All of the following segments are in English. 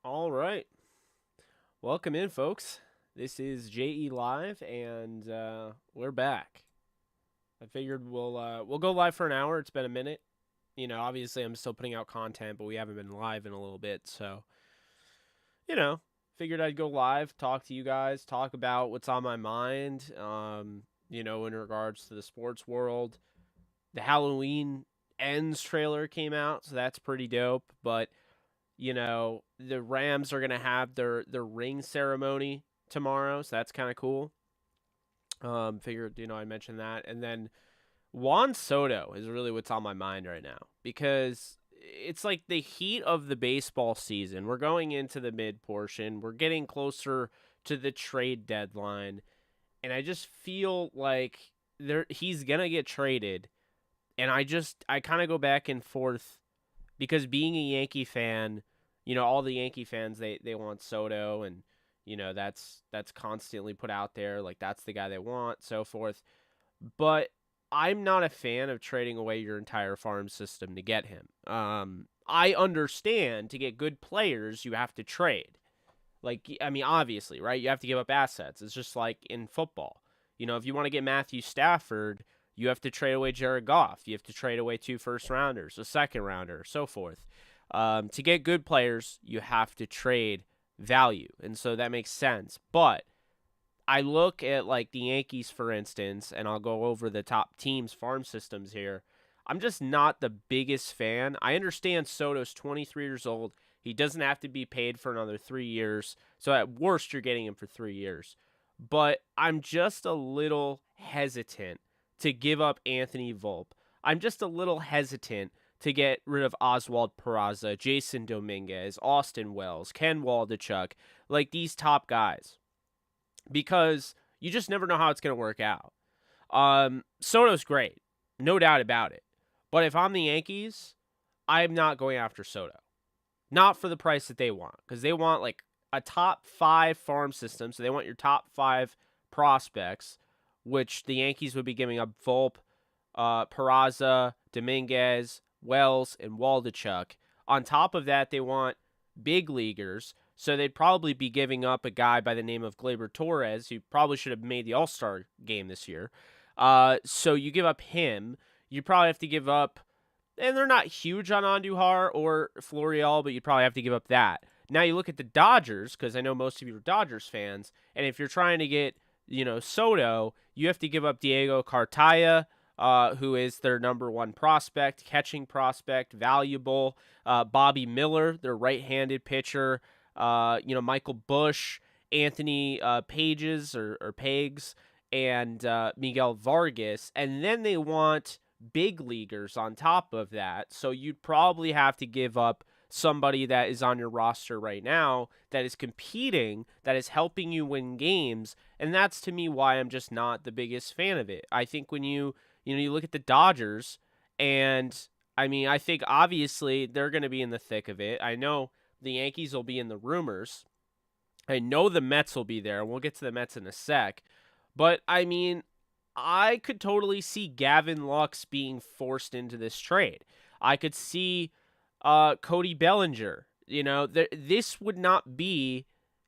All right. Welcome in, folks. This is JE Live, and we're back. I figured we'll go live for an hour. It's been a minute. Obviously, I'm still putting out content, but we haven't been live in a little bit. So, you know, figured I'd go live, talk to you guys, talk about what's on my mind, in regards to the sports world. The Halloween Ends trailer came out, so that's pretty dope. But the Rams are going to have their ring ceremony tomorrow, so that's kind of cool. Figured, I mentioned that. And then Juan Soto is really what's on my mind right now because it's like the heat of the baseball season. We're going into the mid portion, we're getting closer to the trade deadline, and I just feel like he's going to get traded. And I kind of go back and forth because being a Yankee fan, all the Yankee fans they want Soto, and that's constantly put out there, like that's the guy they want, so forth. But I'm not a fan of trading away your entire farm system to get him. I understand to get good players you have to trade. Like, I mean, obviously, right? You have to give up assets. It's just like in football. If you want to get Matthew Stafford, you have to trade away Jared Goff. You have to trade away 2 first rounders, a second rounder, so forth. To get good players, you have to trade value. And so that makes sense. But I look at like the Yankees, for instance, and I'll go over the top teams' farm systems here. I'm just not the biggest fan. I understand Soto's 23 years old. He doesn't have to be paid for another 3 years. So at worst, you're getting him for 3 years. But I'm just a little hesitant to give up Anthony Volpe. I'm just a little hesitant to get rid of Oswald Peraza, Jason Dominguez, Austin Wells, Ken Waldachuk, like these top guys, because you just never know how it's going to work out. Soto's great, no doubt about it. But if I'm the Yankees, I'm not going after Soto. Not for the price that they want, because they want like a top 5 farm system. So they want your top 5 prospects, which the Yankees would be giving up Volpe, Peraza, Dominguez, Wells, and Waldachuk. On top of that, they want big leaguers, so they'd probably be giving up a guy by the name of Gleyber Torres, who probably should have made the All-Star game this year. So you give up him. You probably have to give up, and they're not huge on Andujar or Florial, but you'd probably have to give up that. Now you look at the Dodgers, because I know most of you are Dodgers fans, and if you're trying to get, Soto, you have to give up Diego Cartaya, who is their number 1 prospect, catching prospect, valuable. Bobby Miller, their right-handed pitcher. Michael Bush, Anthony Pages or Pegs, and Miguel Vargas. And then they want big leaguers on top of that. So you'd probably have to give up somebody that is on your roster right now that is competing, that is helping you win games. And that's to me why I'm just not the biggest fan of it. I think when you look at the Dodgers, and I mean, I think obviously they're going to be in the thick of it. I know the Yankees will be in the rumors. I know the Mets will be there. We'll get to the Mets in a sec. But I mean, I could totally see Gavin Lux being forced into this trade. I could see Cody Bellinger. This would not be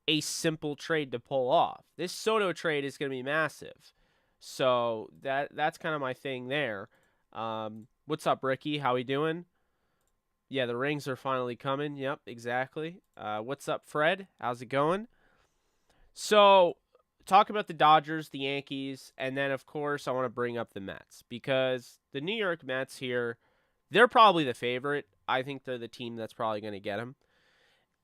a simple trade to pull off. This Soto trade is going to be massive. So that's kind of my thing there. What's up, Ricky? How we doing? Yeah, the rings are finally coming. Yep, exactly. What's up, Fred? How's it going? So, talk about the Dodgers, the Yankees, and then, of course, I want to bring up the Mets because the New York Mets here, they're probably the favorite. I think they're the team that's probably going to get them.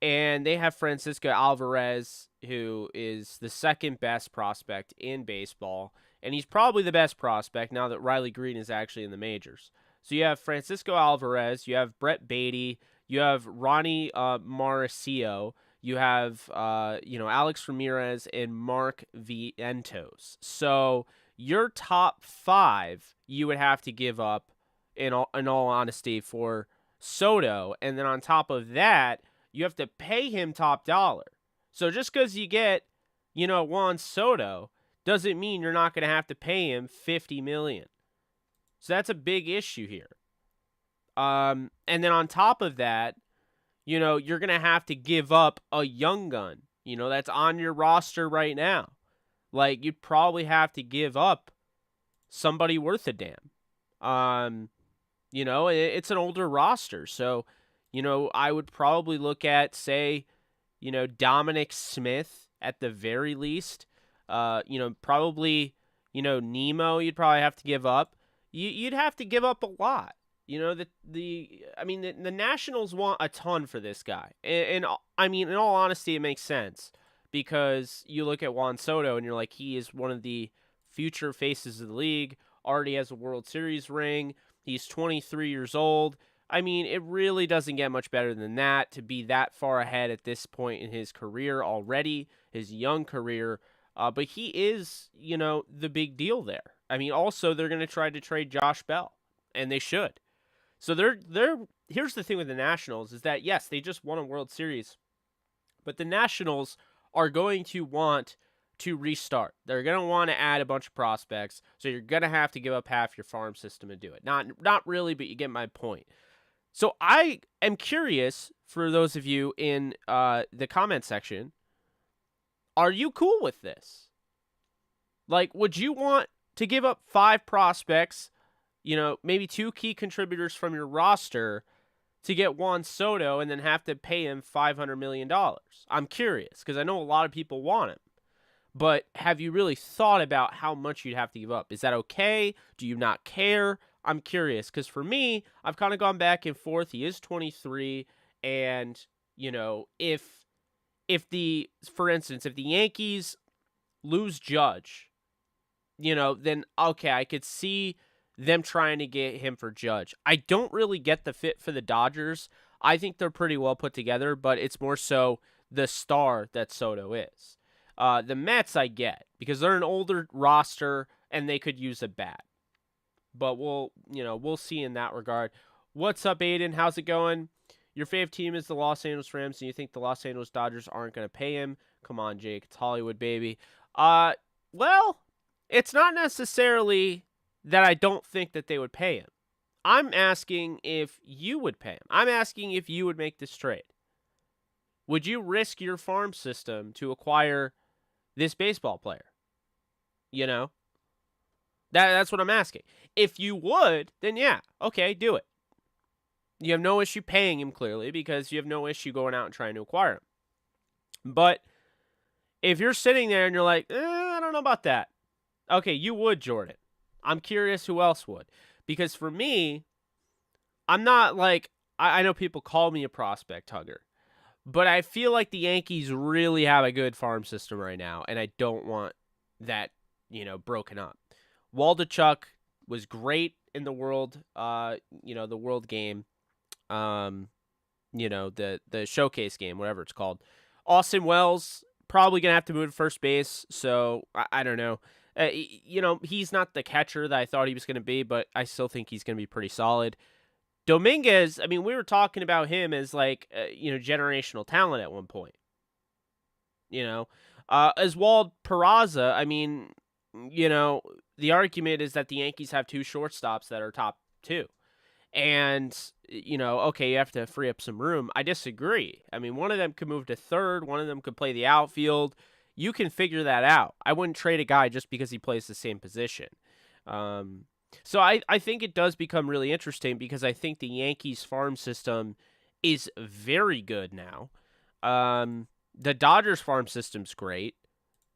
And they have Francisco Alvarez, who is the second best prospect in baseball. And he's probably the best prospect now that Riley Green is actually in the majors. So you have Francisco Alvarez, you have Brett Beatty, you have Ronnie Mauricio, you have Alex Ramirez and Mark Vientos. So your top 5 you would have to give up in all honesty for Soto, and then on top of that, you have to pay him top dollar. So just because you get, Juan Soto doesn't mean you're not going to have to pay him $50 million. So that's a big issue here. And then on top of that, you're going to have to give up a young gun, that's on your roster right now. Like, you'd probably have to give up somebody worth a damn. It's an older roster. So, I would probably look at, say, Dominic Smith at the very least. Probably, Nemo you'd probably have to give up. You'd have to give up a lot. The Nationals want a ton for this guy. And in all honesty, it makes sense because you look at Juan Soto and you're like, he is one of the future faces of the league, already has a World Series ring. He's 23 years old. It really doesn't get much better than that to be that far ahead at this point in his career already, his young career. But he is, the big deal there. Also, they're going to try to trade Josh Bell, and they should. So here's the thing with the Nationals is that, yes, they just won a World Series, but the Nationals are going to want to restart. They're going to want to add a bunch of prospects, so you're going to have to give up half your farm system to do it. Not really, but you get my point. So I am curious, for those of you in the comment section, are you cool with this? Like, would you want to give up 5 prospects, maybe 2 key contributors from your roster to get Juan Soto and then have to pay him $500 million? I'm curious because I know a lot of people want him. But have you really thought about how much you'd have to give up? Is that okay? Do you not care? I'm curious because for me, I've kind of gone back and forth. He is 23, and for instance, if the Yankees lose Judge, then okay, I could see them trying to get him for Judge. I don't really get the fit for the Dodgers. I think they're pretty well put together, but it's more so the star that Soto is. The Mets I get because they're an older roster and they could use a bat. But we'll see in that regard. What's up, Aiden? How's it going? Your favorite team is the Los Angeles Rams, and you think the Los Angeles Dodgers aren't going to pay him? Come on, Jake. It's Hollywood, baby. Well, it's not necessarily that I don't think that they would pay him. I'm asking if you would pay him. I'm asking if you would make this trade. Would you risk your farm system to acquire this baseball player? That's what I'm asking. If you would, then yeah, okay, do it. You have no issue paying him, clearly, because you have no issue going out and trying to acquire him. But if you're sitting there and you're like, I don't know about that. Okay, you would, Jordan. I'm curious who else would. Because for me, I'm not like, I know people call me a prospect hugger, but I feel like the Yankees really have a good farm system right now, and I don't want that, broken up. Waldichuk was great in the world, the world game, the showcase game, whatever it's called. Austin Wells probably gonna have to move to first base, so I don't know. He's not the catcher that I thought he was gonna be, but I still think he's gonna be pretty solid. Dominguez, we were talking about him as like, generational talent at one point. Oswald Peraza, the argument is that the Yankees have 2 shortstops that are top 2. And, okay, you have to free up some room. I disagree. One of them could move to third. One of them could play the outfield. You can figure that out. I wouldn't trade a guy just because he plays the same position. So I think it does become really interesting because I think the Yankees farm system is very good now. The Dodgers farm system's great.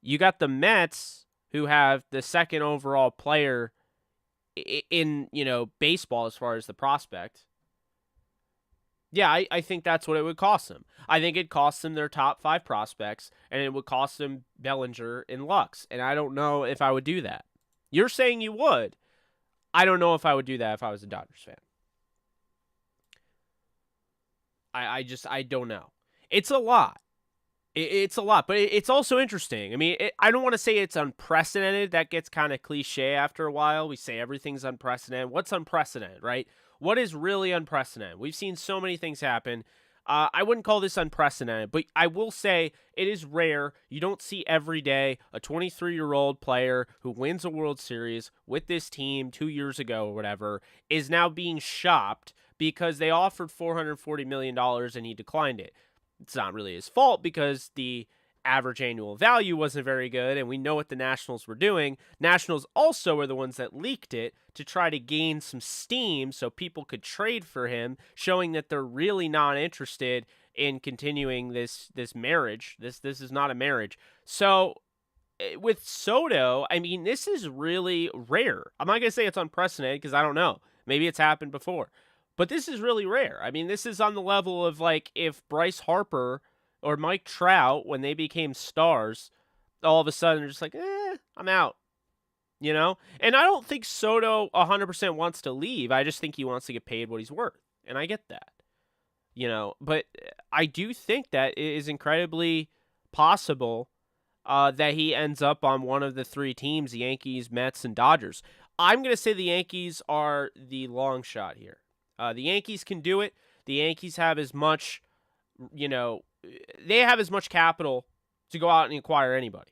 You got the Mets, who have the second overall player in, baseball as far as the prospect. Yeah, I think that's what it would cost them. I think it costs them their top 5 prospects, and it would cost them Bellinger and Lux, and I don't know if I would do that. You're saying you would. I don't know if I would do that if I was a Dodgers fan. I don't know. It's a lot. It's a lot, but it's also interesting. I don't want to say it's unprecedented. That gets kind of cliche after a while. We say everything's unprecedented. What's unprecedented, right? What is really unprecedented? We've seen so many things happen. I wouldn't call this unprecedented, but I will say it is rare. You don't see every day a 23-year-old player who wins a World Series with this team 2 years ago or whatever is now being shopped because they offered $440 million and he declined it. It's not really his fault because the average annual value wasn't very good, and we know what the Nationals were doing. Nationals also were the ones that leaked it to try to gain some steam so people could trade for him, showing that they're really not interested in continuing this marriage. This is not a marriage. So with Soto, I mean, this is really rare. I'm not going to say it's unprecedented because I don't know. Maybe it's happened before. But this is really rare. I mean, this is on the level of like if Bryce Harper or Mike Trout, when they became stars, all of a sudden are just like, I'm out. You know? And I don't think Soto 100% wants to leave. I just think he wants to get paid what he's worth. And I get that. You know? But I do think that it is incredibly possible that he ends up on one of the three teams, the Yankees, Mets, and Dodgers. I'm going to say the Yankees are the long shot here. The Yankees can do it. The Yankees have as much, they have as much capital to go out and acquire anybody.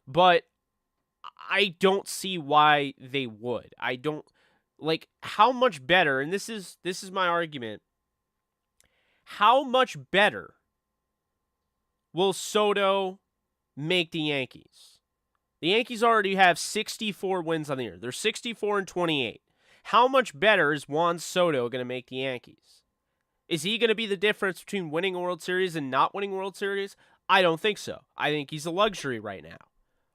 But I don't see why they would. I don't, like, how much better, and this is my argument, how much better will Soto make the Yankees? The Yankees already have 64 wins on the year. They're 64-28. How much better is Juan Soto going to make the Yankees? Is he going to be the difference between winning a World Series and not winning a World Series? I don't think so. I think he's a luxury right now.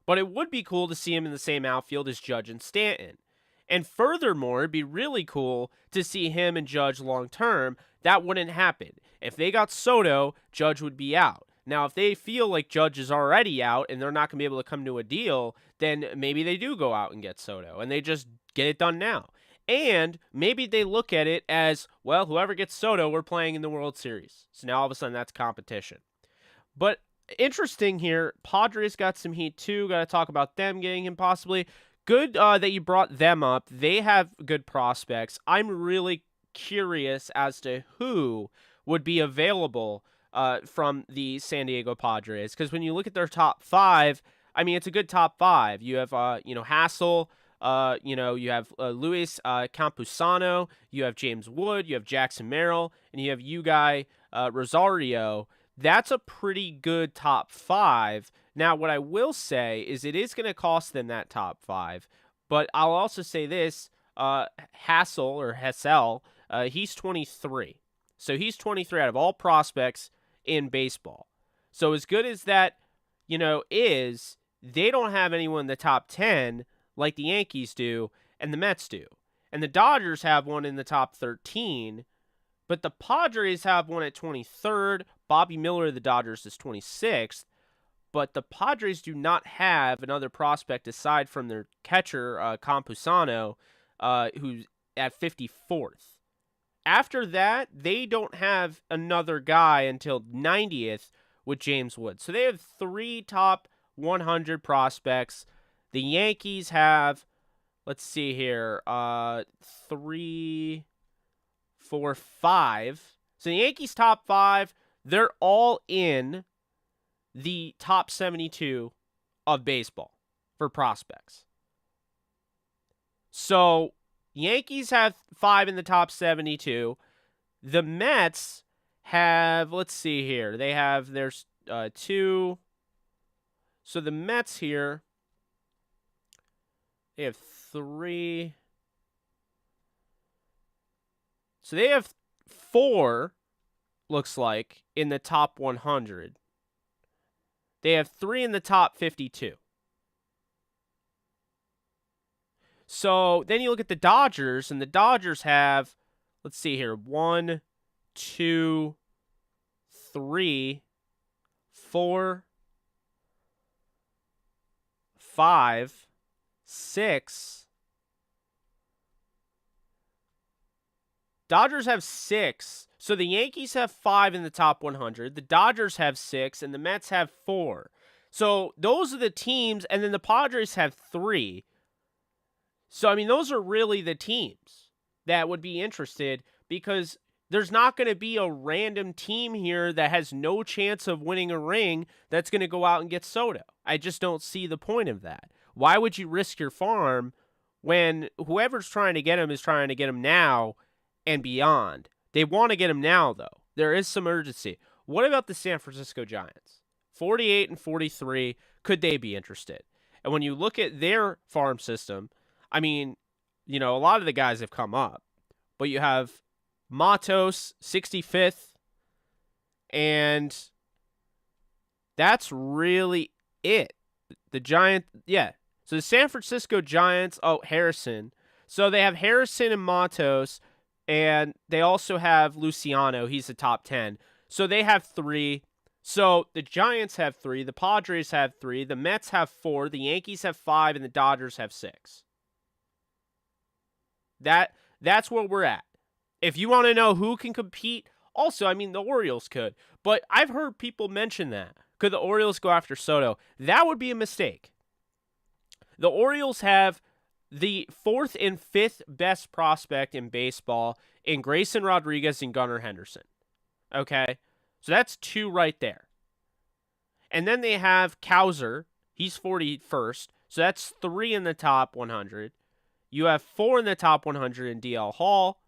But it would be cool to see him in the same outfield as Judge and Stanton. And furthermore, it'd be really cool to see him and Judge long term. That wouldn't happen. If they got Soto, Judge would be out. Now, if they feel like Judge is already out and they're not going to be able to come to a deal, then maybe they do go out and get Soto and they just get it done now. And maybe they look at it as, well, whoever gets Soto, we're playing in the World Series. So now all of a sudden that's competition. But interesting here, Padres got some heat too. Got to talk about them getting him possibly. Good that you brought them up. They have good prospects. I'm really curious as to who would be available from the San Diego Padres. Because when you look at their top five, I mean, it's a good top five. You have, Hassel. You have Luis Campusano, you have James Wood, you have Jackson Merrill, and you have Yugai Rosario. That's a pretty good top five. Now, what I will say is it is going to cost them that top five, but I'll also say this, Hassel, he's 23. So he's 23 out of all prospects in baseball. So as good as that, is, they don't have anyone in the top 10 like the Yankees do, and the Mets do. And the Dodgers have one in the top 13, but the Padres have one at 23rd. Bobby Miller of the Dodgers is 26th, but the Padres do not have another prospect aside from their catcher, Campusano, who's at 54th. After that, they don't have another guy until 90th with James Wood. So they have three top 100 prospects. The Yankees have, let's see here, 3, 4, 5. So the Yankees top 5, they're all in the top 72 of baseball for prospects. So Yankees have 5 in the top 72. The Mets have, let's see here, there's 2. So the Mets here, they have 3. So they have 4, looks like, in the top 100. They have 3 in the top 52. So then you look at the Dodgers, and the Dodgers have, let's see here, 1, 2, 3, 4, 5, 6. Dodgers have 6. So the Yankees have 5 in the top 100. The Dodgers have 6, and the Mets have 4. So those are the teams, and then the Padres have 3. So, I mean, those are really the teams that would be interested because there's not going to be a random team here that has no chance of winning a ring that's going to go out and get Soto. I just don't see the point of that. Why would you risk your farm when whoever's trying to get him is trying to get him now, and beyond. They want to get him now, though. There is some urgency. What about the San Francisco Giants? 48 and 43. Could they be interested? And when you look at their farm system, I mean, a lot of the guys have come up, but you have Matos, 65th, and that's really it. The Giants, yeah. So the San Francisco Giants, Harrison. So they have Harrison and Matos, and they also have Luciano. He's the top 10. So they have 3. So the Giants have 3. The Padres have 3. The Mets have 4. The Yankees have 5. And the Dodgers have 6. That's where we're at. If you want to know who can compete, also, I mean, the Orioles could. But I've heard people mention that. Could the Orioles go after Soto? That would be a mistake. The Orioles have the 4th and 5th best prospect in baseball in Grayson Rodriguez and Gunnar Henderson. Okay? So that's 2 right there. And then they have Cowser. He's 41st. So that's 3 in the top 100. You have 4 in the top 100 in DL Hall.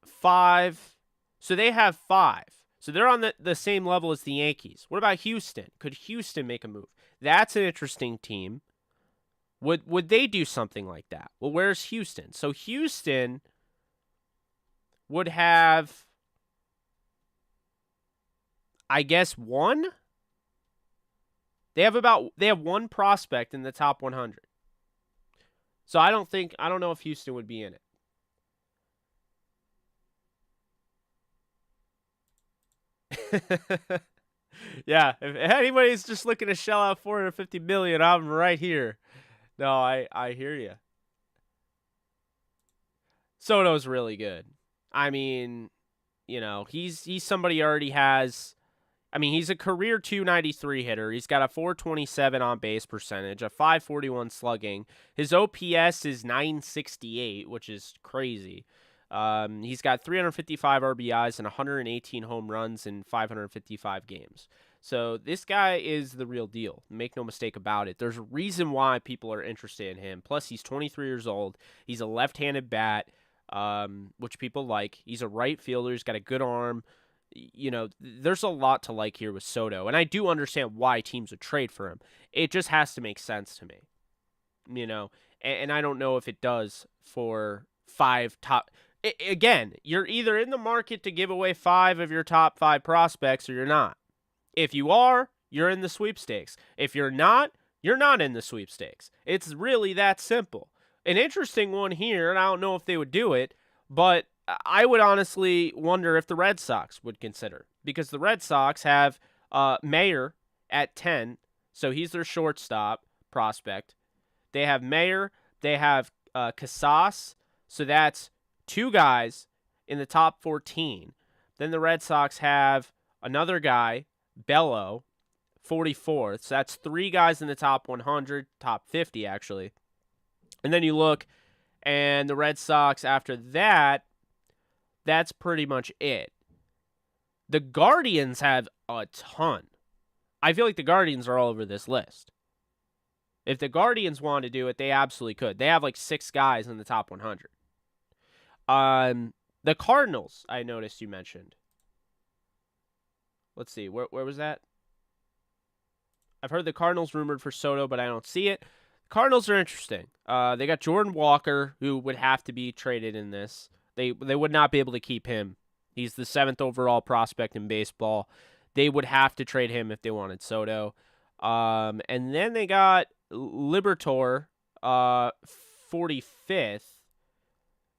5. So they have 5. So they're on the same level as the Yankees. What about Houston? Could Houston make a move? That's an interesting team. Would they do something like that? Well, where's Houston? So Houston would have, I guess, 1. They have 1 prospect in the top 100. So I don't know if Houston would be in it. Yeah, if anybody's just looking to shell out $450 million, I'm right here. No, I hear you. Soto's really good. I mean, he's somebody already has. I mean, he's a career 293 hitter. He's got a 427 on base percentage, a 541 slugging. His OPS is 968, which is crazy. He's got 355 RBIs and 118 home runs in 555 games. So this guy is the real deal. Make no mistake about it. There's a reason why people are interested in him. Plus, he's 23 years old. He's a left-handed bat, which people like. He's a right fielder. He's got a good arm. There's a lot to like here with Soto. And I do understand why teams would trade for him. It just has to make sense to me. And I don't know if it does for 5 top... Again, you're either in the market to give away 5 of your top 5 prospects or you're not. If you are, you're in the sweepstakes. If you're not in the sweepstakes. It's really that simple. An interesting one here, and I don't know if they would do it, but I would honestly wonder if the Red Sox would consider. Because the Red Sox have Mayer at 10, so he's their shortstop prospect. They have Mayer, they have Casas, so that's 2 guys in the top 14. Then the Red Sox have another guy, Bello, 44th. So that's 3 guys in the top 100, top 50 actually. And then you look, and the Red Sox after that, that's pretty much it. The Guardians have a ton. I feel like the Guardians are all over this list. If the Guardians want to do it, they absolutely could. They have like 6 guys in the top 100. The Cardinals, I noticed you mentioned. Let's see, where was that? I've heard the Cardinals rumored for Soto, but I don't see it. Cardinals are interesting. They got Jordan Walker, who would have to be traded in this. They would not be able to keep him. He's the 7th overall prospect in baseball. They would have to trade him if they wanted Soto. And then they got Liberatore, 45th.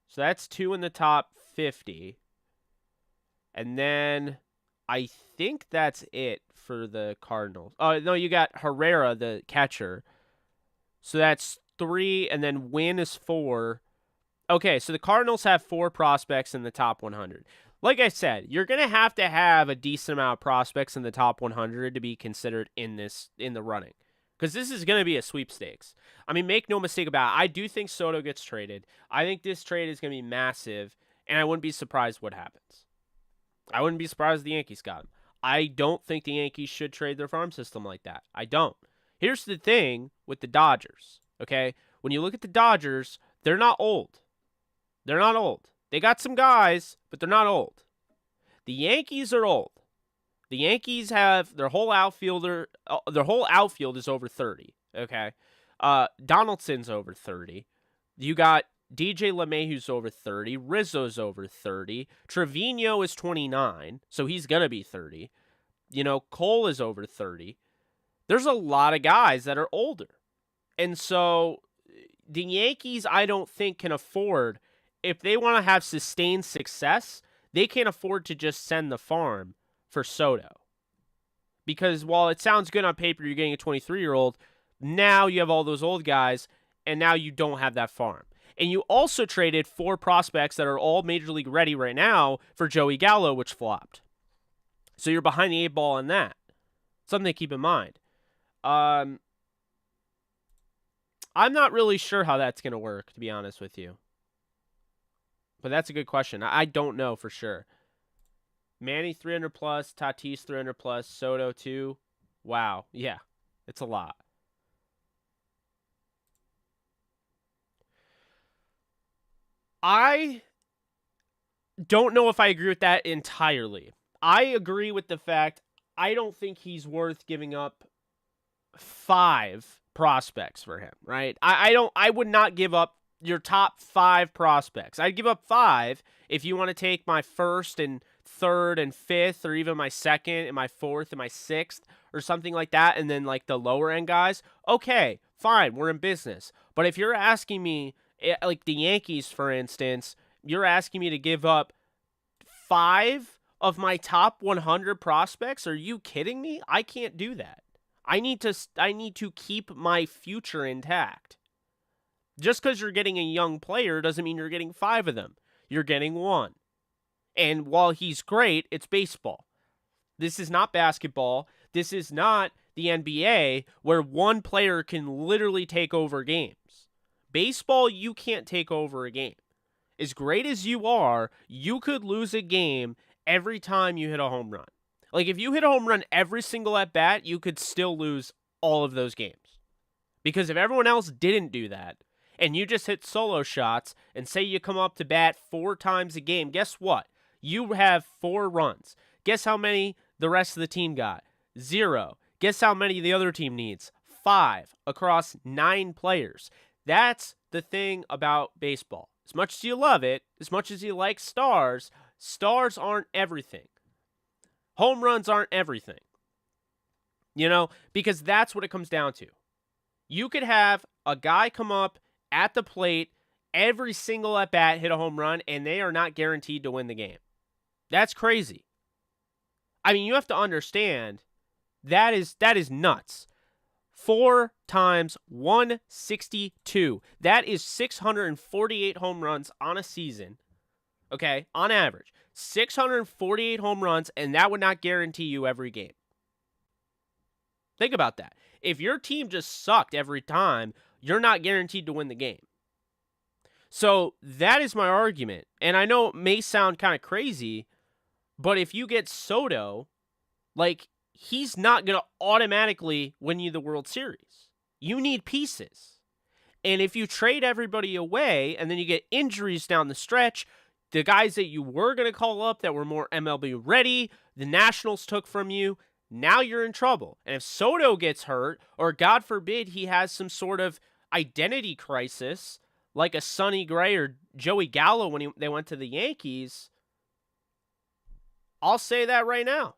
So that's 2 in the top 50. And then I think that's it for the Cardinals. Oh, no, you got Herrera, the catcher. So that's 3, and then Wynn is 4. Okay, so the Cardinals have 4 prospects in the top 100. Like I said, you're going to have a decent amount of prospects in the top 100 to be considered in the running. Because this is going to be a sweepstakes. I mean, make no mistake about it. I do think Soto gets traded. I think this trade is going to be massive, and I wouldn't be surprised what happens. I wouldn't be surprised if the Yankees got him. I don't think the Yankees should trade their farm system like that. I don't. Here's the thing with the Dodgers, okay? When you look at the Dodgers, they're not old. They're not old. They got some guys, but they're not old. The Yankees are old. The Yankees have their whole outfield is over 30, okay? Donaldson's over 30. You got DJ LeMahieu's over 30. Rizzo's over 30. Trevino is 29, so he's going to be 30. Cole is over 30. There's a lot of guys that are older. And so the Yankees, I don't think, can afford, if they want to have sustained success, they can't afford to just send the farm for Soto. Because while it sounds good on paper, you're getting a 23-year-old, now you have all those old guys, and now you don't have that farm. And you also traded 4 prospects that are all Major League ready right now for Joey Gallo, which flopped. So you're behind the 8 ball on that. Something to keep in mind. I'm not really sure how that's going to work, to be honest with you. But that's a good question. I don't know for sure. Manny 300 plus, Tatis 300 plus, Soto 2. Wow. Yeah, it's a lot. I don't know if I agree with that entirely. I agree with the fact I don't think he's worth giving up 5 prospects for him, right? I would not give up your top 5 prospects. I'd give up 5 if you want to take my first and third and fifth, or even my second and my fourth and my sixth, or something like that, and then like the lower end guys. Okay, fine, we're in business. But if you're asking me, like the Yankees, for instance, you're asking me to give up 5 of my top 100 prospects? Are you kidding me? I can't do that. I need to keep my future intact. Just because you're getting a young player doesn't mean you're getting 5 of them. You're getting 1. And while he's great, it's baseball. This is not basketball. This is not the NBA where one player can literally take over games. Baseball, you can't take over a game. As great as you are, you could lose a game every time you hit a home run. Like if you hit a home run every single at bat, you could still lose all of those games. Because if everyone else didn't do that, and you just hit solo shots, and say you come up to bat 4 times a game, guess what? You have 4 runs. Guess how many the rest of the team got? 0. Guess how many the other team needs? 5 across 9 players. That's the thing about baseball. As much as you love it, as much as you like stars, stars aren't everything. Home runs aren't everything. Because that's what it comes down to. You could have a guy come up at the plate every single at bat, hit a home run, and they are not guaranteed to win the game. That's crazy. I mean, you have to understand that is nuts. 4 times 162. That is 648 home runs on a season. Okay, on average. 648 home runs, and that would not guarantee you every game. Think about that. If your team just sucked every time, you're not guaranteed to win the game. So that is my argument. And I know it may sound kind of crazy, but if you get Soto, he's not going to automatically win you the World Series. You need pieces. And if you trade everybody away and then you get injuries down the stretch, the guys that you were going to call up that were more MLB ready, the Nationals took from you, now you're in trouble. And if Soto gets hurt, or God forbid he has some sort of identity crisis, like a Sonny Gray or Joey Gallo when they went to the Yankees, I'll say that right now.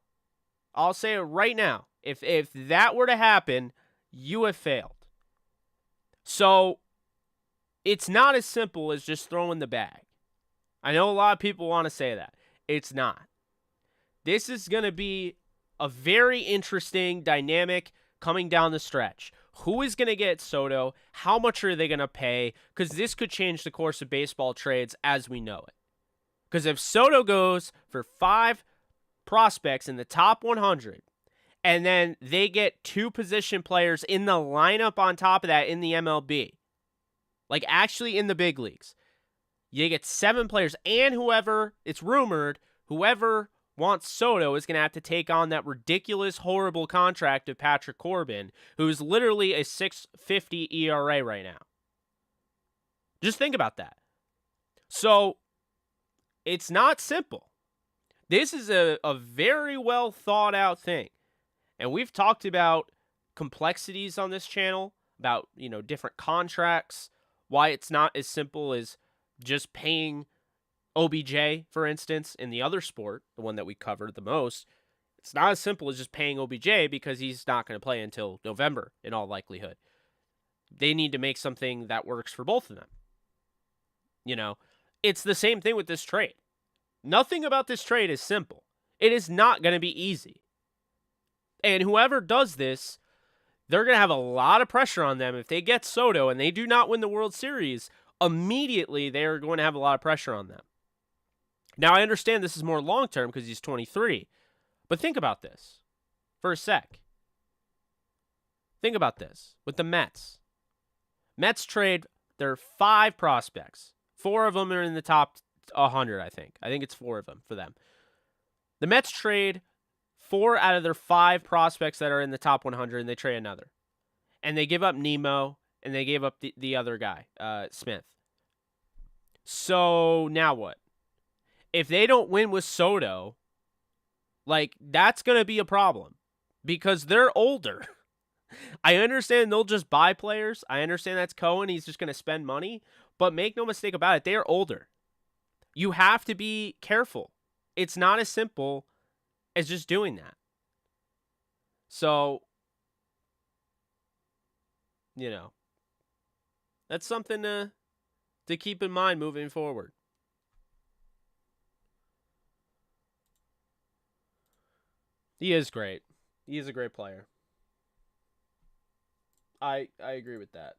I'll say it right now. If that were to happen, you have failed. So it's not as simple as just throwing the bag. I know a lot of people want to say that. It's not. This is going to be a very interesting dynamic coming down the stretch. Who is going to get Soto? How much are they going to pay? Because this could change the course of baseball trades as we know it. Because if Soto goes for 5 prospects in the top 100, and then they get 2 position players in the lineup on top of that in the MLB, like actually in the big leagues, you get 7 players, and it's rumored, whoever wants Soto is going to have to take on that ridiculous, horrible contract of Patrick Corbin, who's literally a 6.50 ERA right now. Just think about that. So It's not simple. This is a very well thought out thing. And we've talked about complexities on this channel, about, different contracts, why it's not as simple as just paying OBJ, for instance, in the other sport, the one that we covered the most. It's not as simple as just paying OBJ because he's not going to play until November in all likelihood. They need to make something that works for both of them. It's the same thing with this trade. Nothing about this trade is simple. It is not going to be easy. And whoever does this, they're going to have a lot of pressure on them. If they get Soto and they do not win the World Series, immediately they are going to have a lot of pressure on them. Now, I understand this is more long-term because he's 23. But think about this for a sec. Think about this with the Mets. Mets trade their 5 prospects. 4 of them are in the top 100, I think. I think it's 4 of them for them. The Mets trade 4 out of their 5 prospects that are in the top 100, and they trade another. And they give up Nemo, and they gave up the other guy, Smith. So now what? If they don't win with Soto, that's going to be a problem because they're older. I understand they'll just buy players. I understand that's Cohen. He's just going to spend money. But make no mistake about it, they are older. You have to be careful. It's not as simple as just doing that. So, that's something to keep in mind moving forward. He is great. He is a great player. I agree with that.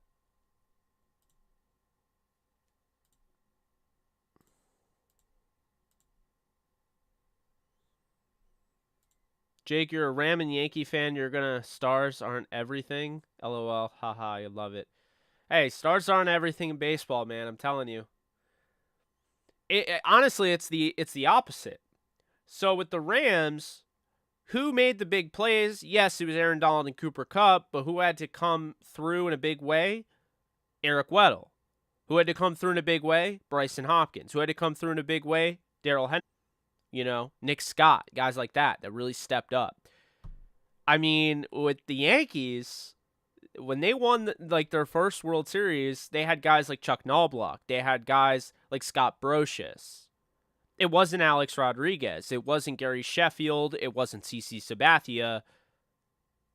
Jake, you're a Ram and Yankee fan. You're gonna stars aren't everything. LOL. Haha, I love it. Hey, stars aren't everything in baseball, man. I'm telling you. Honestly, it's the opposite. So with the Rams, who made the big plays? Yes, it was Aaron Donald and Cooper Kupp, but who had to come through in a big way? Eric Weddle. Who had to come through in a big way? Bryson Hopkins. Who had to come through in a big way? Darrell Henderson. Nick Scott, guys like that really stepped up. I mean, with the Yankees, when they won their first World Series, they had guys like Chuck Knobloch. They had guys like Scott Brosius. It wasn't Alex Rodriguez. It wasn't Gary Sheffield. It wasn't CC Sabathia.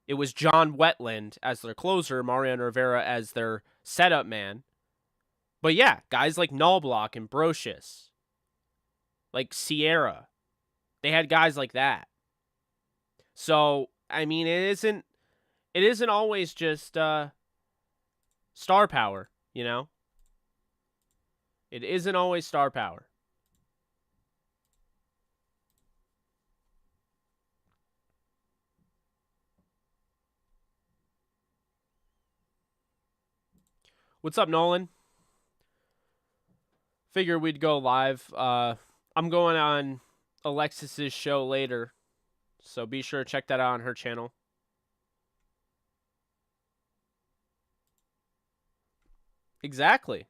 It was John Wetland as their closer, Mariano Rivera as their setup man. But yeah, guys like Knobloch and Brosius, like Sierra, they had guys like that. So, I mean, it isn't always just star power, It isn't always star power. What's up, Nolan? Figure we'd go live. I'm going on Alexis's show later, so be sure to check that out on her channel. Exactly.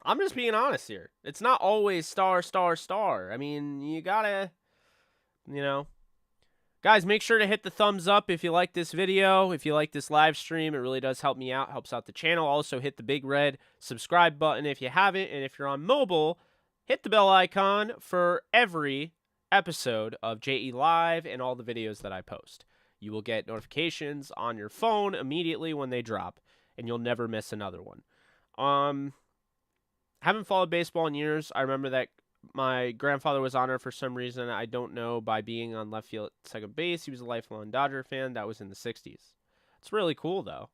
I'm just being honest here. It's not always star, star, star. I mean, you gotta, Guys, make sure to hit the thumbs up if you like this video, if you like this live stream. It really does help me out, helps out the channel. Also, hit the big red subscribe button if you haven't. And if you're on mobile, hit the bell icon for every episode of JE Live and all the videos that I post. You will get notifications on your phone immediately when they drop, and you'll never miss another one. Haven't followed baseball in years. I remember that my grandfather was honored for some reason. I don't know, by being on left field at second base. He was a lifelong Dodger fan. That was in the 60s. It's really cool, though.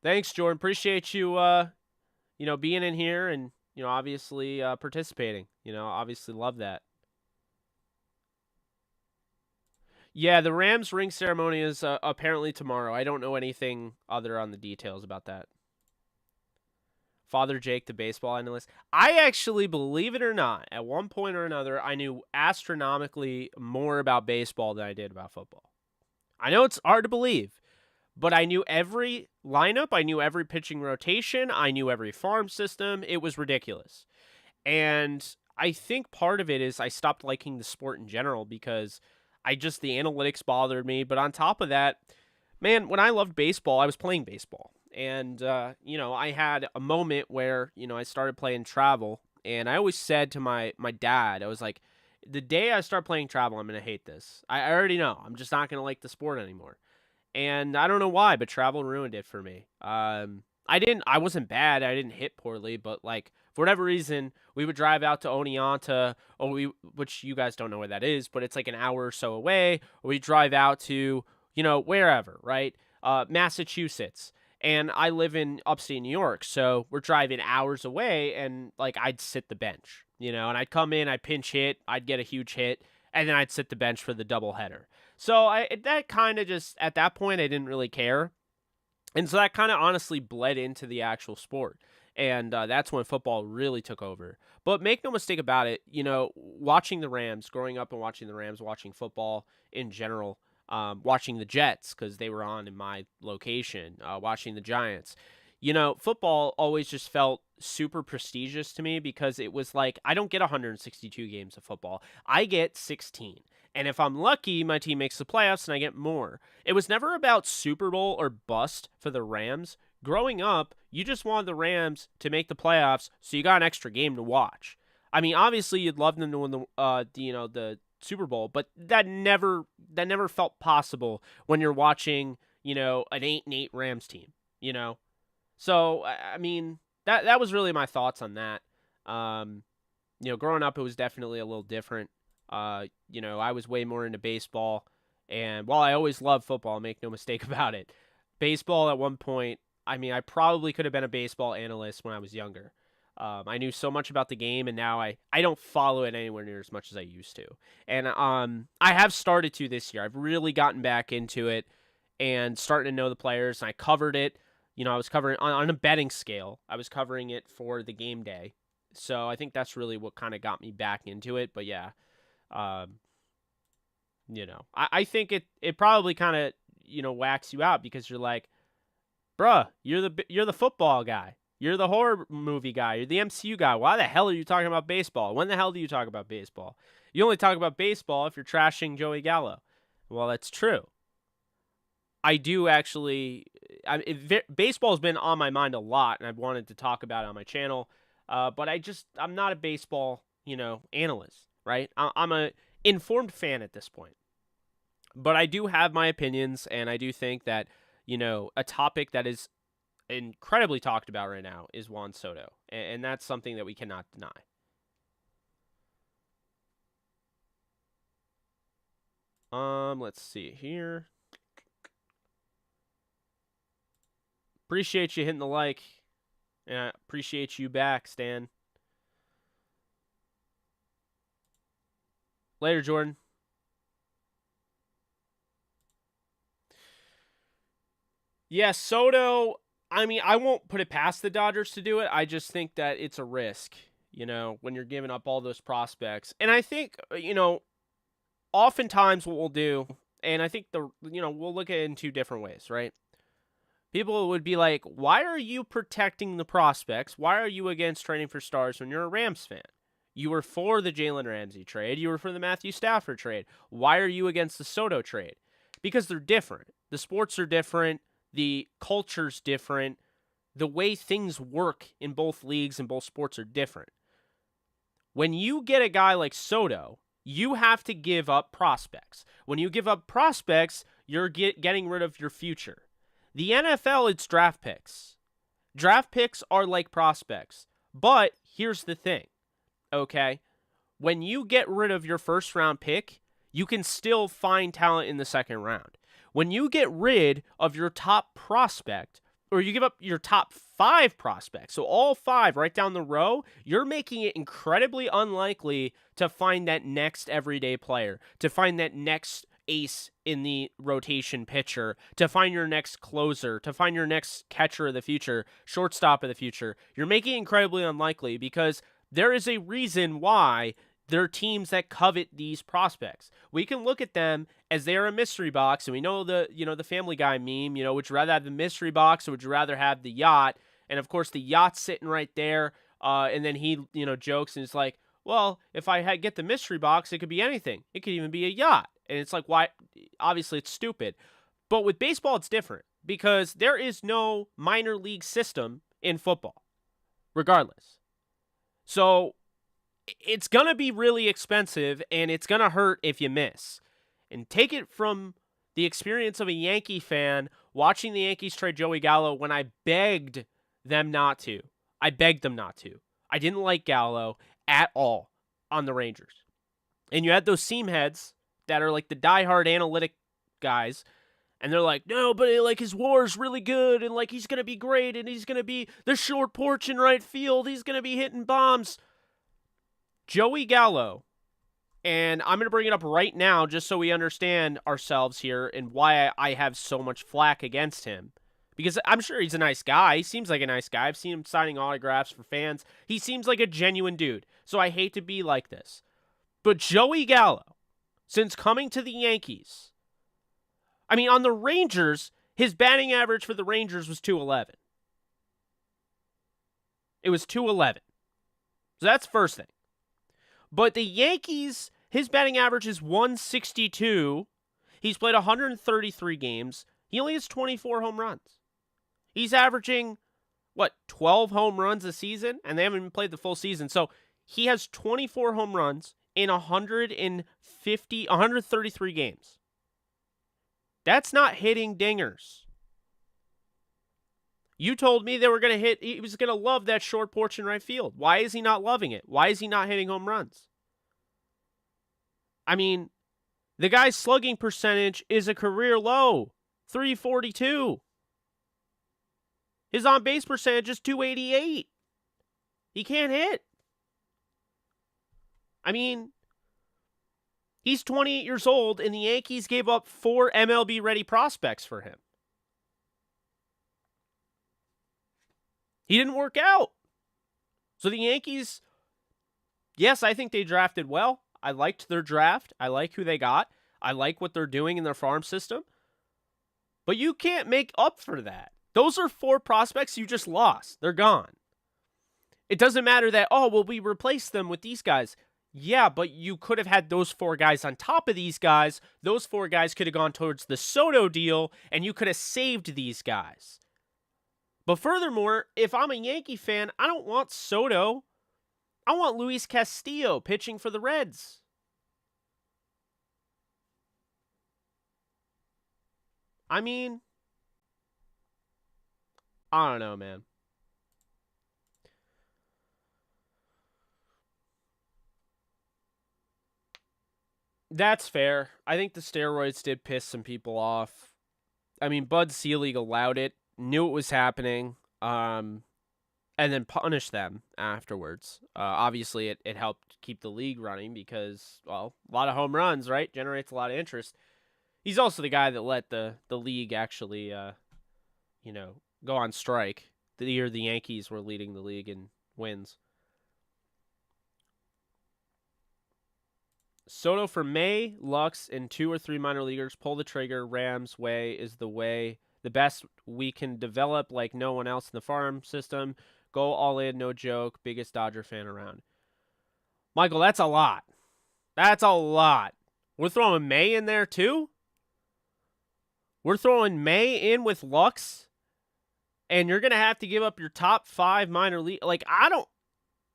Thanks, Jordan. Appreciate you, being in here and, obviously participating. Obviously love that. Yeah, the Rams ring ceremony is apparently tomorrow. I don't know anything other on the details about that. Father Jake, the baseball analyst. I actually, believe it or not, at one point or another, I knew astronomically more about baseball than I did about football. I know it's hard to believe, but I knew every lineup, I knew every pitching rotation, I knew every farm system. It was ridiculous. And I think part of it is I stopped liking the sport in general because the analytics bothered me. But on top of that, man, when I loved baseball, I was playing baseball. And, I had a moment where, I started playing travel. And I always said to my dad, I was like, the day I start playing travel, I'm going to hate this. I already know. I'm just not going to like the sport anymore. And I don't know why, but travel ruined it for me. I wasn't bad. I didn't hit poorly, but like for whatever reason, we would drive out to Oneonta, which you guys don't know where that is, but it's like an hour or so away. Or we drive out to, wherever, right? Massachusetts. And I live in upstate New York, so we're driving hours away, and like I'd sit the bench, and I'd come in, I'd pinch hit, I'd get a huge hit, and then I'd sit the bench for the doubleheader. So that kind of just, at that point, I didn't really care. And so that kind of honestly bled into the actual sport. And that's when football really took over. But make no mistake about it, watching the Rams, growing up and watching the Rams, watching football in general, watching the Jets because they were on in my location, watching the Giants. Football always just felt super prestigious to me because it was like, I don't get 162 games of football. I get 16. And if I'm lucky, my team makes the playoffs and I get more. It was never about Super Bowl or bust for the Rams. Growing up, you just wanted the Rams to make the playoffs, so you got an extra game to watch. I mean, obviously, you'd love them to win the Super Bowl, but that never felt possible when you're watching, an 8-8 Rams team, So, I mean, that was really my thoughts on that. Growing up, it was definitely a little different. I was way more into baseball, and while I always loved football, make no mistake about it, baseball at one point, I mean, I probably could have been a baseball analyst when I was younger. I knew so much about the game, and now I don't follow it anywhere near as much as I used to. And I have started to this year. I've really gotten back into it and starting to know the players, and I covered it. I was covering on a betting scale. I was covering it for the game day. So I think that's really what kind of got me back into it. But yeah, I think it probably kind of, whacks you out because you're like, bruh, you're the football guy. You're the horror movie guy. You're the MCU guy. Why the hell are you talking about baseball? When the hell do you talk about baseball? You only talk about baseball if you're trashing Joey Gallo. Well, that's true. I do actually. Baseball has been on my mind a lot, and I've wanted to talk about it on my channel. But I'm not a baseball, analyst, right? I'm a informed fan at this point. But I do have my opinions, and I do think that, a topic that is incredibly talked about right now is Juan Soto. And that's something that we cannot deny. Let's see here. Appreciate you hitting the like. And I appreciate you back, Stan. Later, Jordan. Yeah, Soto, I mean, I won't put it past the Dodgers to do it. I just think that it's a risk, when you're giving up all those prospects. And I think, oftentimes what we'll do, and I think we'll look at it in two different ways, right? People would be like, why are you protecting the prospects? Why are you against trading for stars when you're a Rams fan? You were for the Jalen Ramsey trade. You were for the Matthew Stafford trade. Why are you against the Soto trade? Because they're different. The sports are different. The culture's different. The way things work in both leagues and both sports are different. When you get a guy like Soto, you have to give up prospects. When you give up prospects, you're getting rid of your future. The NFL, it's draft picks. Draft picks are like prospects. But here's the thing, okay? When you get rid of your first round pick, you can still find talent in the second round. When you get rid of your top prospect, or you give up your top 5 prospects, so all 5 right down the row, you're making it incredibly unlikely to find that next everyday player, to find that next ace in the rotation pitcher, to find your next closer, to find your next catcher of the future, shortstop of the future. You're making it incredibly unlikely because there is a reason why there are teams that covet these prospects. We can look at them as they're a mystery box, and we know the Family Guy meme, would you rather have the mystery box or would you rather have the yacht? And of course the yacht's sitting right there, and then he, jokes and it's like, well, if I get the mystery box, it could be anything. It could even be a yacht. And it's like, why? Obviously it's stupid. But with baseball, it's different because there is no minor league system in football, regardless. So it's going to be really expensive, and it's going to hurt if you miss. And take it from the experience of a Yankee fan watching the Yankees trade Joey Gallo when I begged them not to. I begged them not to. I didn't like Gallo at all on the Rangers. And you had those seam heads that are like the diehard analytic guys, and they're like, no, but like his WAR is really good, and like he's going to be great, and he's going to be the short porch in right field. He's going to be hitting bombs. Joey Gallo, and I'm going to bring it up right now just so we understand ourselves here and why I have so much flack against him. Because I'm sure he's a nice guy. He seems like a nice guy. I've seen him signing autographs for fans. He seems like a genuine dude. So I hate to be like this. But Joey Gallo, since coming to the Yankees, on the Rangers, his batting average for the Rangers was 211. It was 211. So that's first thing. But the Yankees, his batting average is 162. He's played 133 games. He only has 24 home runs. He's averaging, 12 home runs a season? And they haven't even played the full season. So he has 24 home runs in 133 games. That's not hitting dingers. You told me he was going to love that short porch in right field. Why is he not loving it? Why is he not hitting home runs? The guy's slugging percentage is a career low, 342. His on-base percentage is 288. He can't hit. He's 28 years old, and the Yankees gave up 4 MLB-ready prospects for him. He didn't work out. So the Yankees, yes, I think they drafted well. I liked their draft. I like who they got. I like what they're doing in their farm system. But you can't make up for that. Those are 4 prospects you just lost. They're gone. It doesn't matter that, we replaced them with these guys. Yeah, but you could have had those 4 guys on top of these guys. Those 4 guys could have gone towards the Soto deal, and you could have saved these guys. But furthermore, if I'm a Yankee fan, I don't want Soto. I want Luis Castillo pitching for the Reds. I don't know, man. That's fair. I think the steroids did piss some people off. Bud Selig allowed it, knew it was happening, and then punished them afterwards. Obviously, it helped keep the league running because, a lot of home runs, right? Generates a lot of interest. He's also the guy that let the league actually, go on strike the year the Yankees were leading the league in wins. Soto for May, Lux, and 2 or 3 minor leaguers. Pull the trigger. Rams way is the best we can develop like no one else in the farm system. Go all in, no joke. Biggest Dodger fan around. Michael, that's a lot. That's a lot. We're throwing May in there too? We're throwing May in with Lux? And you're going to have to give up your top 5 minor league.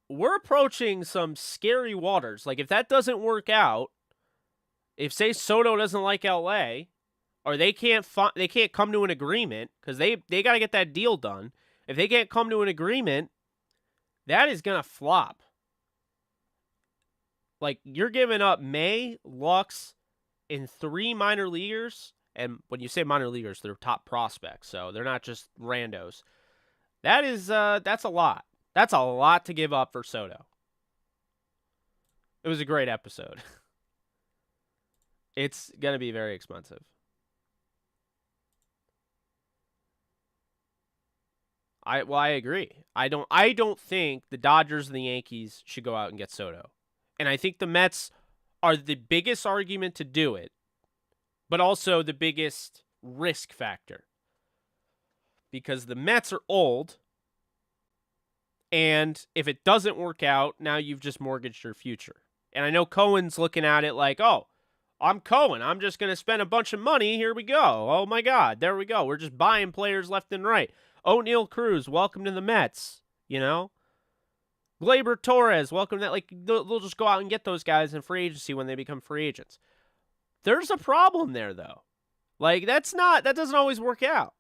We're approaching some scary waters. If that doesn't work out, if say Soto doesn't like LA, or they can't come to an agreement because they got to get that deal done. If they can't come to an agreement, that is gonna flop. You're giving up May, Lux, and 3 minor leaguers, and when you say minor leaguers, they're top prospects, so they're not just randos. That's a lot. That's a lot to give up for Soto. It was a great episode. It's going to be very expensive. I agree. I don't think the Dodgers and the Yankees should go out and get Soto. And I think the Mets are the biggest argument to do it, but also the biggest risk factor. Because the Mets are old, and if it doesn't work out, now you've just mortgaged your future. And I know Cohen's looking at it like, oh, I'm Cohen. I'm just going to spend a bunch of money. Here we go. Oh, my God. There we go. We're just buying players left and right. O'Neal Cruz, welcome to the Mets. You know? Gleyber Torres, welcome to that. Like, they'll just go out and get those guys in free agency when they become free agents. There's a problem there, though. Like, that doesn't always work out.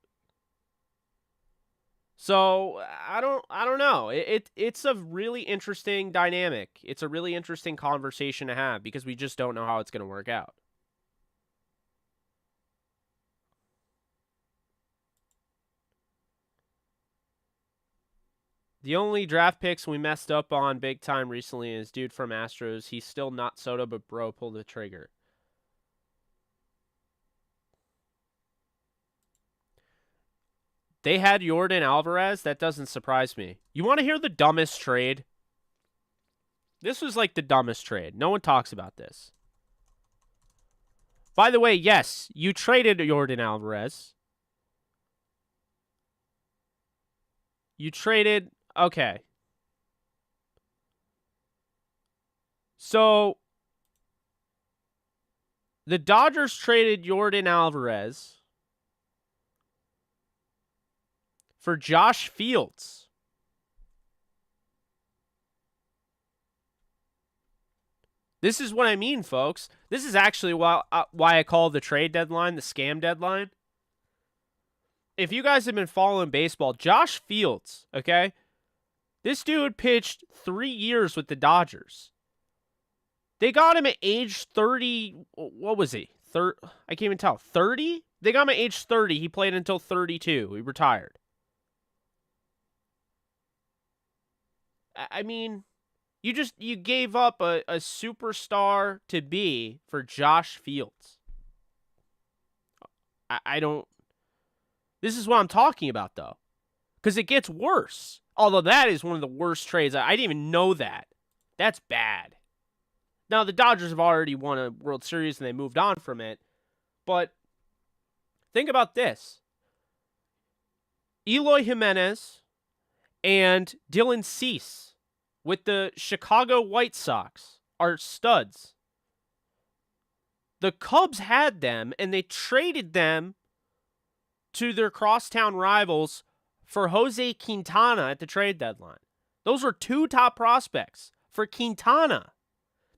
So I don't know. It's a really interesting dynamic. It's a really interesting conversation to have because we just don't know how it's going to work out. The only draft picks we messed up on big time recently is dude from Astros. He's still not Soto, but bro, pull the trigger. They had Yordan Alvarez. That doesn't surprise me. You want to hear the dumbest trade? This was like the dumbest trade. No one talks about this. By the way, yes, you traded Yordan Alvarez. You traded... Okay. So, the Dodgers traded Yordan Alvarez for Josh Fields. This is what I mean, folks. This is actually why I call the trade deadline the scam deadline. If you guys have been following baseball, Josh Fields, okay? This dude pitched 3 years with the Dodgers. They got him at age 30. What was he? I can't even tell. 30? They got him at age 30. He played until 32. He retired. I mean, you gave up a superstar to be for Josh Fields. I don't... This is what I'm talking about, though. Because it gets worse. Although that is one of the worst trades. I didn't even know that. That's bad. Now, the Dodgers have already won a World Series and they moved on from it. But think about this. Eloy Jimenez and Dylan Cease with the Chicago White Sox are studs. The Cubs had them, and they traded them to their crosstown rivals for Jose Quintana at the trade deadline. Those were 2 top prospects for Quintana.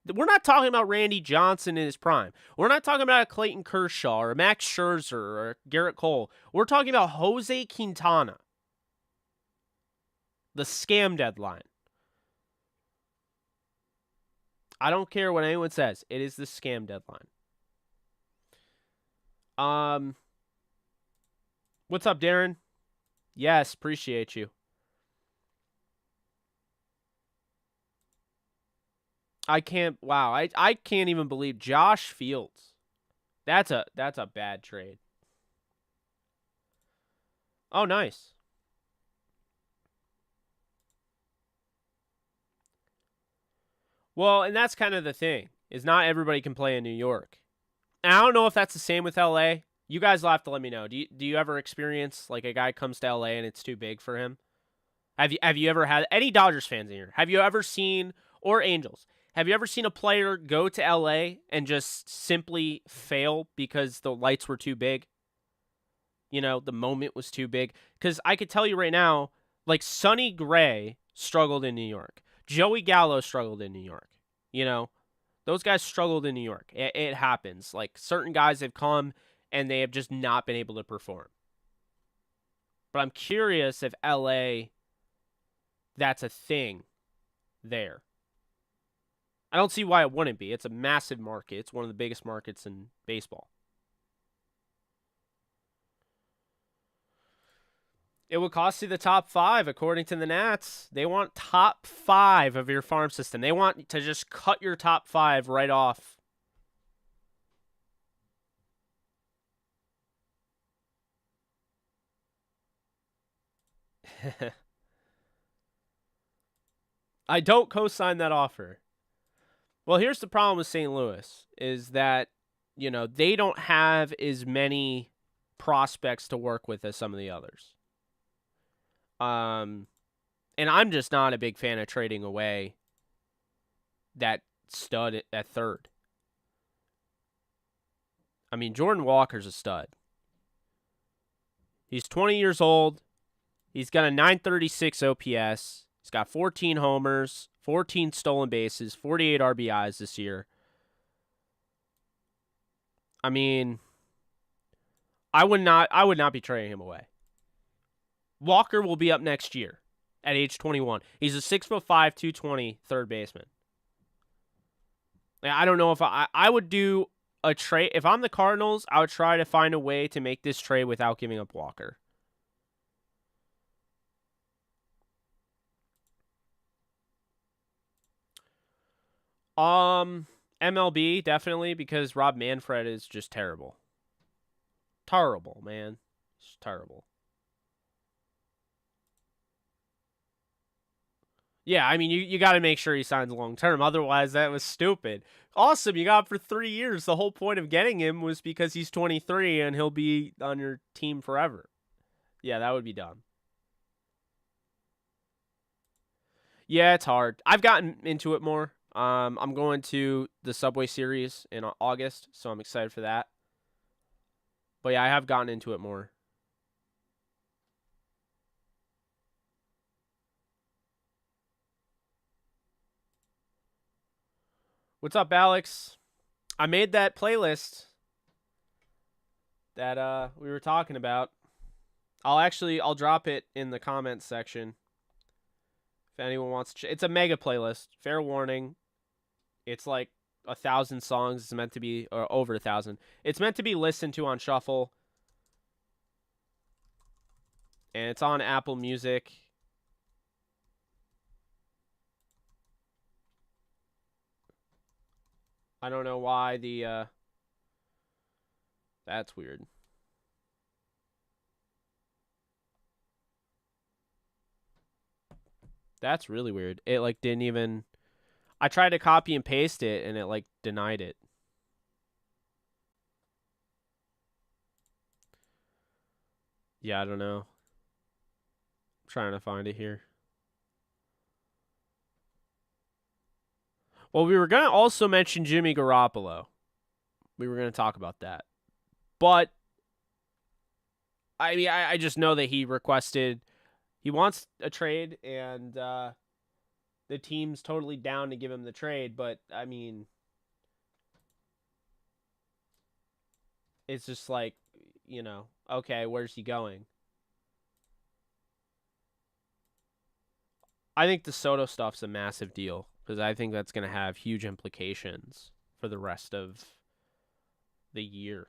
We're not talking about Randy Johnson in his prime. We're not talking about a Clayton Kershaw or Max Scherzer or Garrett Cole. We're talking about Jose Quintana. The scam deadline. I don't care what anyone says. It is the scam deadline. What's up, Darren? Yes, appreciate you. I can't even believe Josh Fields. That's a bad trade. Oh, nice. Well, and that's kind of the thing, is not everybody can play in New York. And I don't know if that's the same with LA. You guys will have to let me know. Do you ever experience like a guy comes to LA and it's too big for him? Have you ever had any Dodgers fans in here? Have you ever seen, or Angels? Have you ever seen a player go to LA and just simply fail because the lights were too big? You know, the moment was too big. Because I could tell you right now, like Sonny Gray struggled in New York. Joey Gallo struggled in New York. You know, those guys struggled in New York. It happens. Like certain guys have come and they have just not been able to perform. But I'm curious if LA, that's a thing there. I don't see why it wouldn't be. It's a massive market. It's one of the biggest markets in baseball. It would cost you the top 5, according to the Nats. They want top 5 of your farm system. They want to just cut your top 5 right off. I don't co-sign that offer. Well, here's the problem with St. Louis is that, they don't have as many prospects to work with as some of the others. And I'm just not a big fan of trading away that stud at third. I mean, Jordan Walker's a stud. He's 20 years old. He's got a 936 OPS. He's got 14 homers, 14 stolen bases, 48 RBIs this year. I mean, I would not be trading him away. Walker will be up next year at age 21. He's a 6'5", 220 third baseman. I don't know if I would do a trade. If I'm the Cardinals, I would try to find a way to make this trade without giving up Walker. MLB, definitely, because Rob Manfred is just terrible. Terrible, man. It's terrible. Yeah, I mean, you got to make sure he signs long term. Otherwise, that was stupid. Awesome, you got him for 3 years. The whole point of getting him was because he's 23 and he'll be on your team forever. Yeah, that would be dumb. Yeah, it's hard. I've gotten into it more. I'm going to the Subway Series in August, so I'm excited for that. But yeah, I have gotten into it more. What's up, Alex? I made that playlist that we were talking about. I'll drop it in the comments section. If anyone wants to, it's a mega playlist. Fair warning. It's like 1,000 songs. It's meant to be, or over 1,000. It's meant to be listened to on shuffle. And it's on Apple Music. I don't know why that's weird. That's really weird. It didn't even, I tried to copy and paste it and it denied it. Yeah, I don't know. I'm trying to find it here. Well, we were going to also mention Jimmy Garoppolo. We were going to talk about that. But I mean, I just know that he wants a trade, and the team's totally down to give him the trade. But I mean, it's just okay, where's he going? I think the Soto stuff's a massive deal because I think that's going to have huge implications for the rest of the year.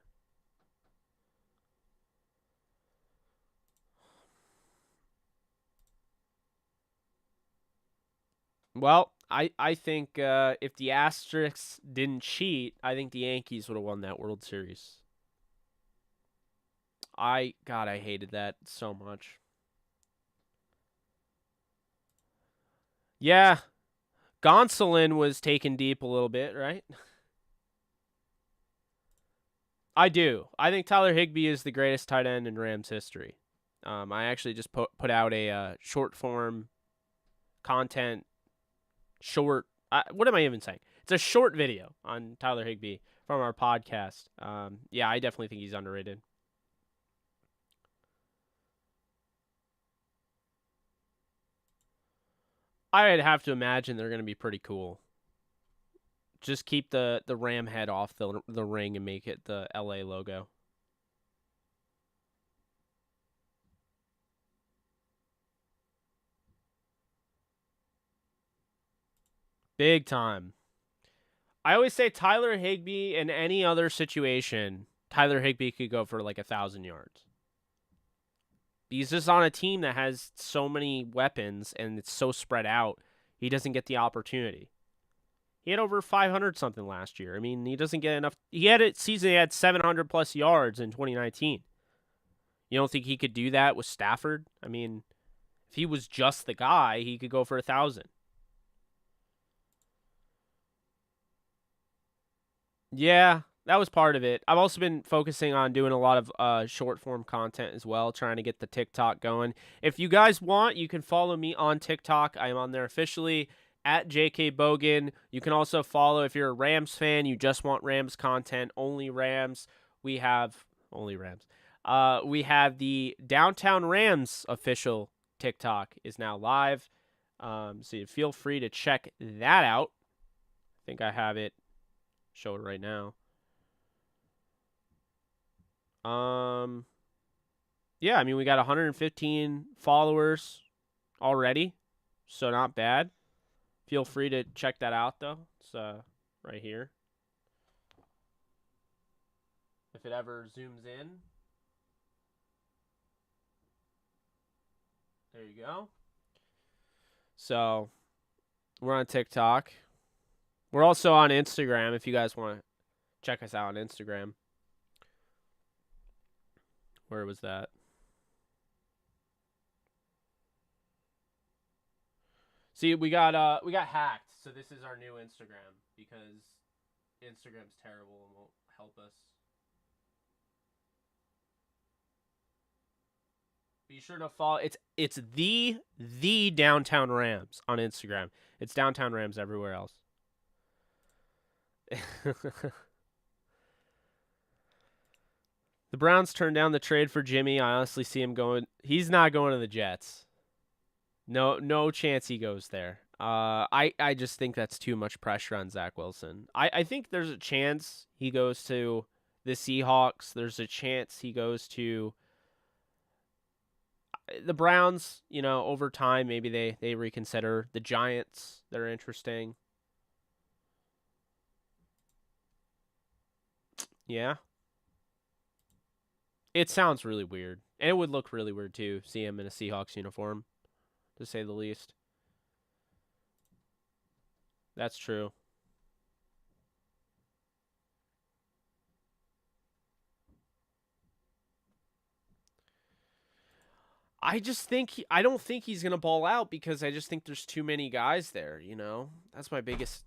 Well, I think if the Asterisks didn't cheat, I think the Yankees would have won that World Series. I hated that so much. Yeah, Gonsolin was taken deep a little bit, right? I do. I think Tyler Higbee is the greatest tight end in Rams history. I actually just put out a short form content short. What am I even saying? It's a short video on Tyler Higbee from our podcast. Yeah, I definitely think he's underrated. I'd have to imagine they're going to be pretty cool. Just keep the ram head off the ring and make it the LA logo. Big time. I always say Tyler Higbee in any other situation, Tyler Higbee could go for 1,000 yards. He's just on a team that has so many weapons and it's so spread out. He doesn't get the opportunity. He had over 500 something last year. I mean, he doesn't get enough. He had a season, he had 700 plus yards in 2019. You don't think he could do that with Stafford? I mean, if he was just the guy, he could go for 1,000. Yeah, that was part of it. I've also been focusing on doing a lot of short form content as well, trying to get the TikTok going. If you guys want, you can follow me on TikTok. I am on there officially at JK Bogan. You can also follow if you're a Rams fan, you just want Rams content, only Rams. We have only Rams. We have the Downtown Rams official TikTok is now live. So you feel free to check that out. I think I have it. Show it right now. Yeah, I mean we got 115 followers already, so not bad. Feel free to check that out though. It's right here. If it ever zooms in, there you go. So we're on TikTok. We're also on Instagram if you guys want to check us out on Instagram. Where was that? See, we got hacked, so this is our new Instagram because Instagram's terrible and won't help us. Be sure to follow. It's the Downtown Rams on Instagram. It's Downtown Rams everywhere else. The Browns turned down the trade for Jimmy. I honestly see him going. He's not going to the Jets. No chance he goes there. I just think that's too much pressure on Zach Wilson. I think there's a chance he goes to the Seahawks. There's a chance he goes to the Browns. You know, over time, maybe they reconsider. The Giants, they're interesting. Yeah. It sounds really weird. And it would look really weird, too, see him in a Seahawks uniform, to say the least. That's true. I don't think he's gonna ball out because I just think there's too many guys there. You know, that's my biggest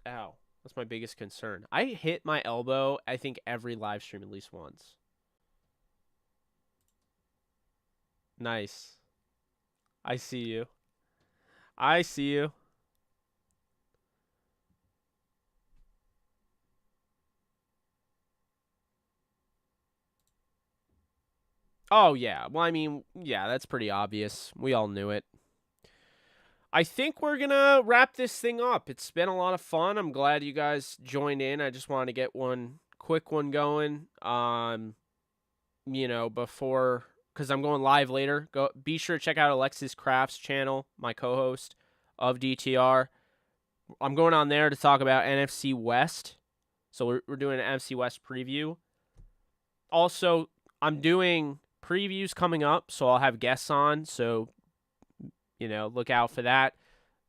That's my biggest concern. I hit my elbow, I think every live stream at least once. Nice. I see you. I see you. Oh yeah. Well, I mean, yeah, that's pretty obvious. We all knew it. I think we're gonna wrap this thing up. It's been a lot of fun. I'm glad you guys joined in. I just wanted to get one quick one going. Before because I'm going live later. Be sure to check out Alexis Crafts channel, my co-host of DTR. I'm going on there to talk about NFC West. So we're doing an NFC West preview. Also, I'm doing previews coming up, so I'll have guests on. So look out for that.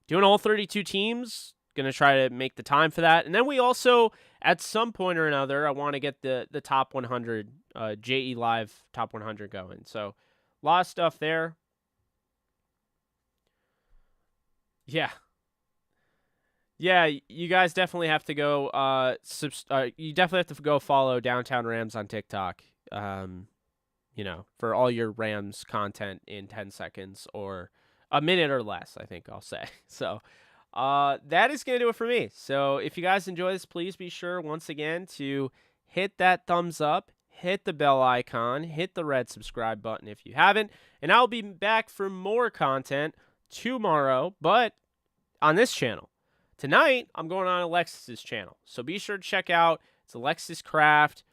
Doing all 32 teams. Going to try to make the time for that. And then we also, at some point or another, I want to get the top 100, JE Live top 100 going. So a lot of stuff there. Yeah. Yeah, you guys definitely have to go. You definitely have to go follow Downtown Rams on TikTok. For all your Rams content in 10 seconds or a minute or less, I think I'll say. So, that is going to do it for me. So, if you guys enjoy this, please be sure once again to hit that thumbs up, hit the bell icon, hit the red subscribe button if you haven't, and I'll be back for more content tomorrow, but on this channel. Tonight, I'm going on Alexis's channel. So be sure to check out, it's Alexis Craft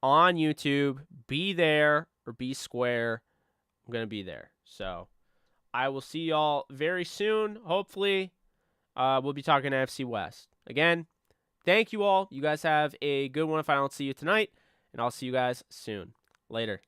on YouTube. Be there or be square. I'm going to be there. So I will see y'all very soon. Hopefully, we'll be talking NFC West. Again, thank you all. You guys have a good one if I don't see you tonight. And I'll see you guys soon. Later.